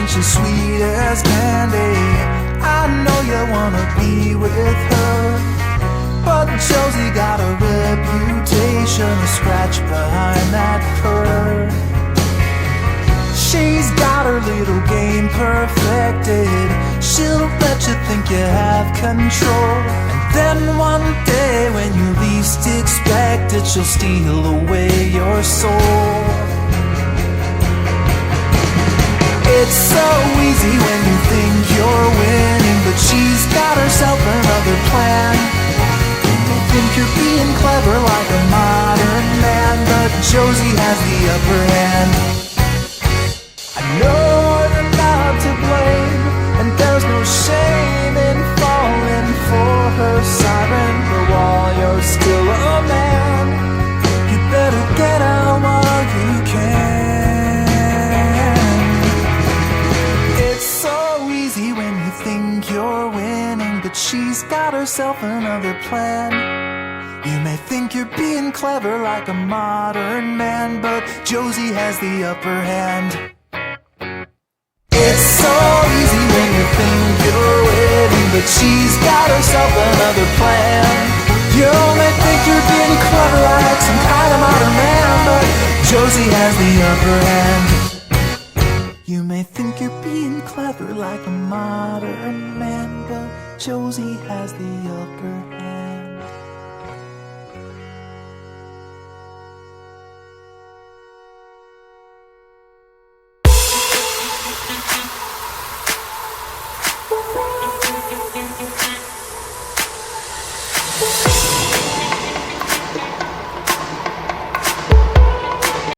think she's sweet as candy. I know you wanna be with her, but Josie got a reputation, a scratch behind that purr. She's got her little game perfected. She'll let you think you have control, and then one day when you least expect it, she'll steal away your soul. It's so easy when you think you're winning, but she's got herself another plan. You think you're being clever like a modern man, but Josie has the upper hand. I know you're not to blame, and there's no shame in falling for her siren, but while you're still a man, you better get out while you can. It's so easy when you think you're winning, but she's got herself another plan. You may think you're being clever like a modern man, but Josie has the upper hand. It's so easy when you think you're winning, but she's got herself another plan. You may think you're being clever like some kind of modern man, but Josie has the upper hand. You may think you're being clever like a modern man, but Josie has the